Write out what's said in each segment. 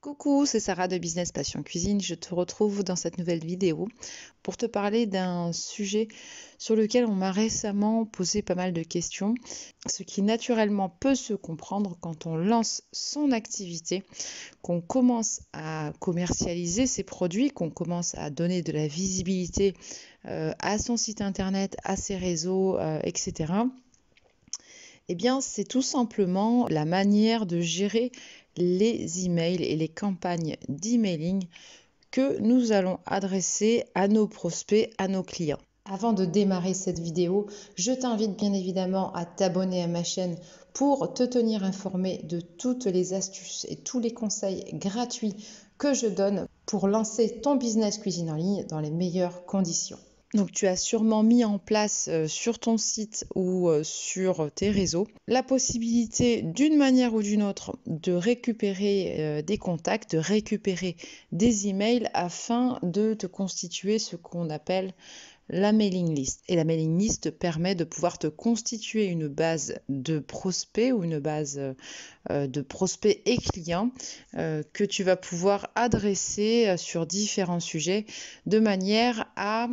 Coucou, c'est Sarah de Business Passion Cuisine. Je te retrouve dans cette nouvelle vidéo pour te parler d'un sujet sur lequel on m'a récemment posé pas mal de questions, ce qui naturellement peut se comprendre quand on lance son activité, qu'on commence à commercialiser ses produits, qu'on commence à donner de la visibilité à son site internet, à ses réseaux, etc. Eh bien, c'est tout simplement la manière de gérer les emails et les campagnes d'emailing que nous allons adresser à nos prospects, à nos clients. Avant de démarrer cette vidéo, je t'invite bien évidemment à t'abonner à ma chaîne pour te tenir informé de toutes les astuces et tous les conseils gratuits que je donne pour lancer ton business cuisine en ligne dans les meilleures conditions. Donc tu as sûrement mis en place sur ton site ou sur tes réseaux la possibilité d'une manière ou d'une autre de récupérer des contacts, de récupérer des emails afin de te constituer ce qu'on appelle la mailing list. Et la mailing list permet de pouvoir te constituer une base de prospects ou une base de prospects et clients que tu vas pouvoir adresser sur différents sujets de manière à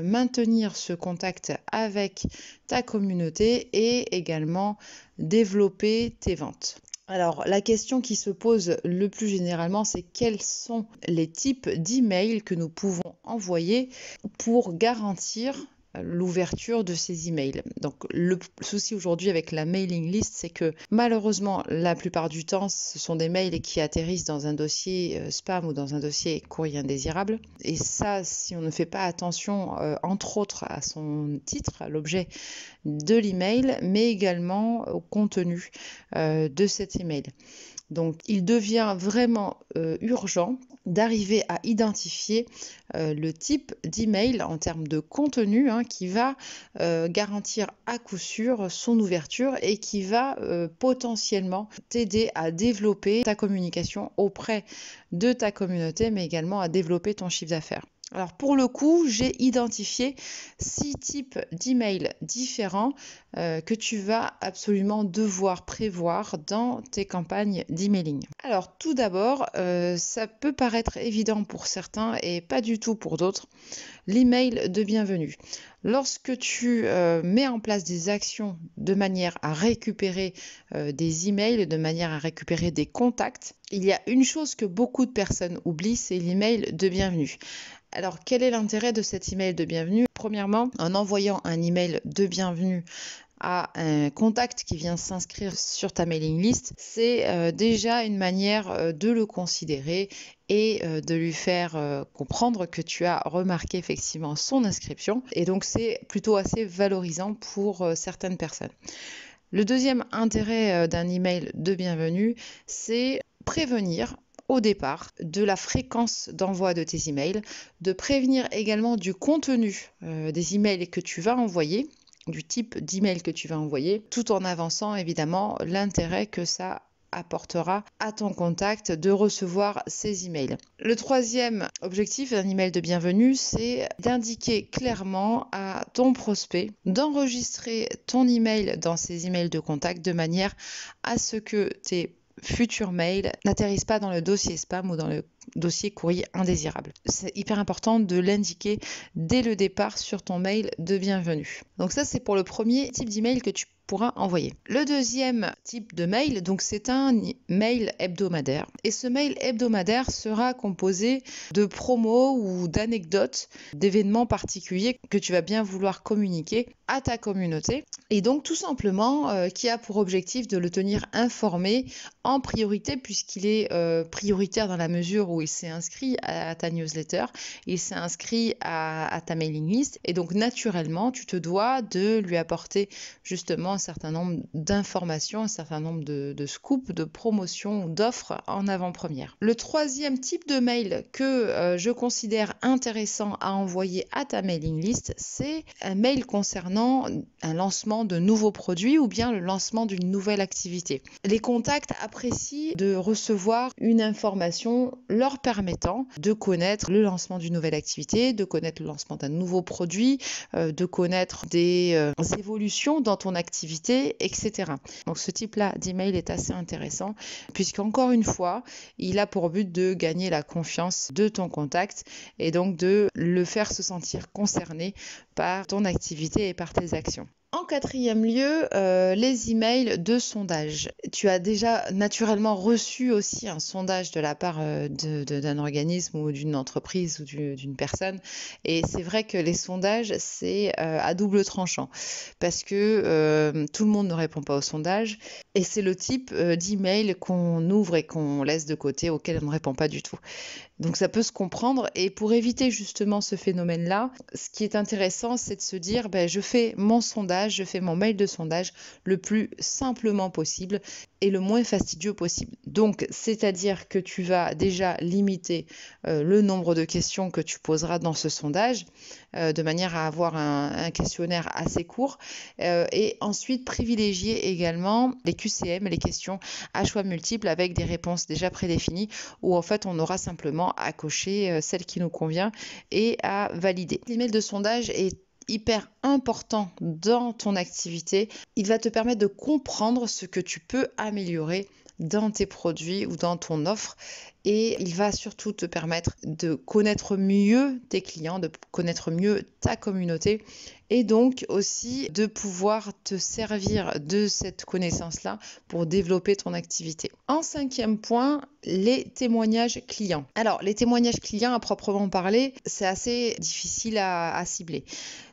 maintenir ce contact avec ta communauté et également développer tes ventes. Alors, la question qui se pose le plus généralement, c'est quels sont les types d'emails que nous pouvons envoyer pour garantir l'ouverture de ces emails. Donc, le souci aujourd'hui avec la mailing list, c'est que malheureusement, la plupart du temps, ce sont des mails qui atterrissent dans un dossier spam ou dans un dossier courrier indésirable. Et ça, si on ne fait pas attention, entre autres, à son titre, à l'objet de l'email, mais également au contenu de cet email. Donc, il devient vraiment urgent d'arriver à identifier le type d'email en termes de contenu qui va garantir à coup sûr son ouverture et qui va potentiellement t'aider à développer ta communication auprès de ta communauté, mais également à développer ton chiffre d'affaires. Alors pour le coup, j'ai identifié 6 types d'emails différents que tu vas absolument devoir prévoir dans tes campagnes d'emailing. Alors tout d'abord, ça peut paraître évident pour certains et pas du tout pour d'autres, l'email de bienvenue. Lorsque tu mets en place des actions de manière à récupérer des emails, de manière à récupérer des contacts, il y a une chose que beaucoup de personnes oublient, c'est l'email de bienvenue. Alors, quel est l'intérêt de cet email de bienvenue? Premièrement, en envoyant un email de bienvenue à un contact qui vient s'inscrire sur ta mailing list, c'est déjà une manière de le considérer et de lui faire comprendre que tu as remarqué effectivement son inscription. Et donc, c'est plutôt assez valorisant pour certaines personnes. Le deuxième intérêt d'un email de bienvenue, c'est prévenir au départ de la fréquence d'envoi de tes emails, de prévenir également du contenu des emails que tu vas envoyer, du type d'email que tu vas envoyer, tout en avançant évidemment l'intérêt que ça apportera à ton contact de recevoir ces emails. Le troisième objectif d'un email de bienvenue, c'est d'indiquer clairement à ton prospect d'enregistrer ton email dans ses emails de contact de manière à ce que tes futurs mails n'atterrissent pas dans le dossier spam ou dans le dossier courrier indésirable. C'est hyper important de l'indiquer dès le départ sur ton mail de bienvenue. Donc ça, c'est pour le premier type d'email que tu pourras envoyer. Le deuxième type de mail, donc c'est un mail hebdomadaire. Et ce mail hebdomadaire sera composé de promos ou d'anecdotes, d'événements particuliers que tu vas bien vouloir communiquer à ta communauté. Et donc tout simplement qui a pour objectif de le tenir informé en priorité, puisqu'il est prioritaire dans la mesure où il s'est inscrit à ta newsletter, il s'est inscrit à ta mailing list. Et donc naturellement, tu te dois de lui apporter justement un certain nombre d'informations, un certain nombre de scoops, de promotions, d'offres en avant-première. Le troisième type de mail que je considère intéressant à envoyer à ta mailing list, c'est un mail concernant un lancement de nouveaux produits ou bien le lancement d'une nouvelle activité. Les contacts apprécient de recevoir une information leur permettant de connaître le lancement d'une nouvelle activité, de connaître le lancement d'un nouveau produit, de connaître des évolutions dans ton activité activité, etc. Donc ce type-là d'email est assez intéressant puisqu'encore une fois, il a pour but de gagner la confiance de ton contact et donc de le faire se sentir concerné par ton activité et par tes actions. En quatrième lieu, les emails de sondage. Tu as déjà naturellement reçu aussi un sondage de la part d'un organisme ou d'une entreprise ou d'une personne. Et c'est vrai que les sondages, c'est à double tranchant parce que tout le monde ne répond pas au sondage. Et c'est le type d'email qu'on ouvre et qu'on laisse de côté, auquel on ne répond pas du tout. Donc ça peut se comprendre et pour éviter justement ce phénomène-là, ce qui est intéressant, c'est de se dire je fais mon sondage, je fais mon mail de sondage le plus simplement possible et le moins fastidieux possible. Donc c'est-à-dire que tu vas déjà limiter le nombre de questions que tu poseras dans ce sondage de manière à avoir un questionnaire assez court et ensuite privilégier également les QCM, les questions à choix multiples avec des réponses déjà prédéfinies où en fait on aura simplement à cocher celle qui nous convient et à valider. L'email de sondage est hyper important dans ton activité. Il va te permettre de comprendre ce que tu peux améliorer dans tes produits ou dans ton offre et il va surtout te permettre de connaître mieux tes clients, de connaître mieux ta communauté et donc aussi de pouvoir te servir de cette connaissance-là pour développer ton activité. En cinquième point, les témoignages clients. Alors, les témoignages clients à proprement parler, c'est assez difficile à cibler.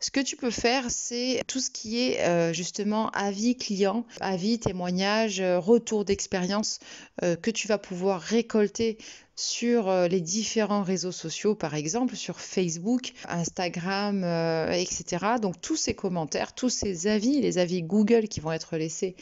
Ce que tu peux faire, c'est tout ce qui est justement avis client, avis, témoignages, retour d'expérience que tu vas pouvoir récolter sur les différents réseaux sociaux, par exemple sur Facebook, Instagram, etc. Donc tous ces commentaires, tous ces avis, les avis Google qui vont être laissés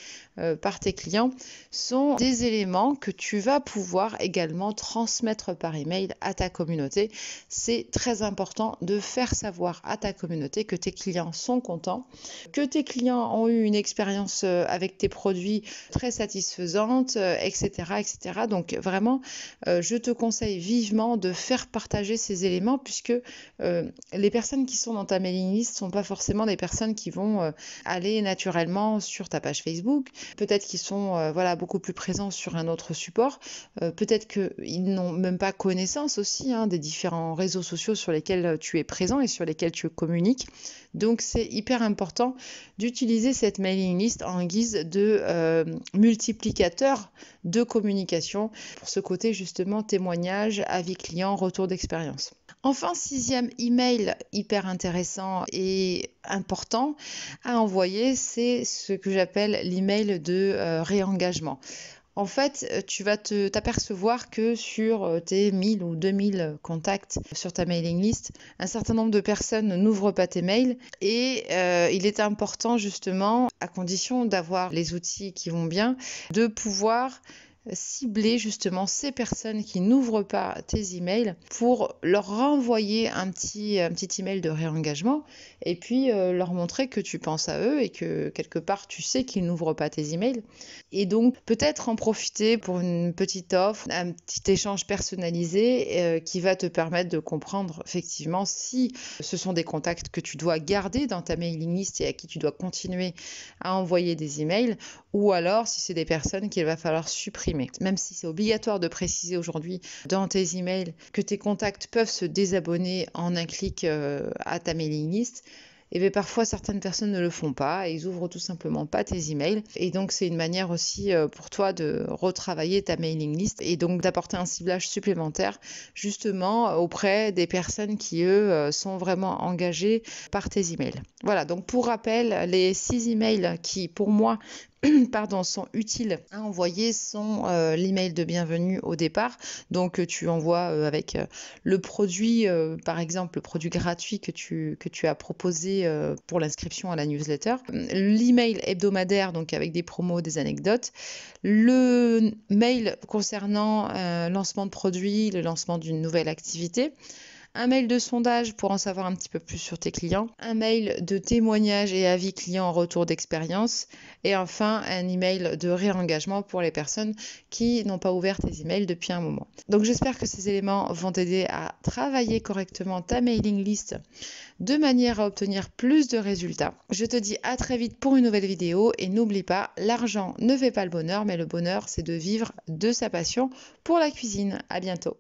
par tes clients sont des éléments que tu vas pouvoir également transmettre par email à ta communauté. C'est très important de faire savoir à ta communauté que tes clients sont contents, que tes clients ont eu une expérience avec tes produits très satisfaisante, etc., etc. Donc vraiment, je te conseille vivement de faire partager ces éléments puisque les personnes qui sont dans ta mailing list ne sont pas forcément des personnes qui vont aller naturellement sur ta page Facebook. Peut-être qu'ils sont beaucoup plus présents sur un autre support. Peut-être qu'ils n'ont même pas connaissance aussi des différents réseaux sociaux sur lesquels tu es présent et sur lesquels tu communiques. Donc c'est hyper important d'utiliser cette mailing list en guise de multiplicateur de communication pour ce côté justement témoignage, avis client, retour d'expérience. Enfin, sixième email hyper intéressant et important à envoyer, c'est ce que j'appelle l'email de réengagement. En fait, tu vas t'apercevoir que sur tes 1000 ou 2000 contacts sur ta mailing list, un certain nombre de personnes n'ouvrent pas tes mails et il est important justement, à condition d'avoir les outils qui vont bien, de pouvoir cibler justement ces personnes qui n'ouvrent pas tes emails pour leur renvoyer un petit email de réengagement et puis leur montrer que tu penses à eux et que quelque part tu sais qu'ils n'ouvrent pas tes emails et donc peut-être en profiter pour une petite offre, un petit échange personnalisé qui va te permettre de comprendre effectivement si ce sont des contacts que tu dois garder dans ta mailing list et à qui tu dois continuer à envoyer des emails ou alors si c'est des personnes qu'il va falloir supprimer. Même si c'est obligatoire de préciser aujourd'hui dans tes emails que tes contacts peuvent se désabonner en un clic à ta mailing list, et bien parfois certaines personnes ne le font pas et ils ouvrent tout simplement pas tes emails et donc c'est une manière aussi pour toi de retravailler ta mailing list et donc d'apporter un ciblage supplémentaire justement auprès des personnes qui eux sont vraiment engagées par tes emails. Voilà, donc pour rappel, les 6 emails qui pour moi sont utiles à envoyer sont l'email de bienvenue au départ. Donc tu envoies avec le produit, par exemple le produit gratuit que tu as proposé pour l'inscription à la newsletter. L'email hebdomadaire, donc avec des promos, des anecdotes. Le mail concernant lancement de produit, le lancement d'une nouvelle activité. un mail de sondage pour en savoir un petit peu plus sur tes clients, un mail de témoignage et avis clients en retour d'expérience, et enfin un email de réengagement pour les personnes qui n'ont pas ouvert tes emails depuis un moment. Donc j'espère que ces éléments vont t'aider à travailler correctement ta mailing list de manière à obtenir plus de résultats. Je te dis à très vite pour une nouvelle vidéo et n'oublie pas, l'argent ne fait pas le bonheur, mais le bonheur c'est de vivre de sa passion pour la cuisine. À bientôt.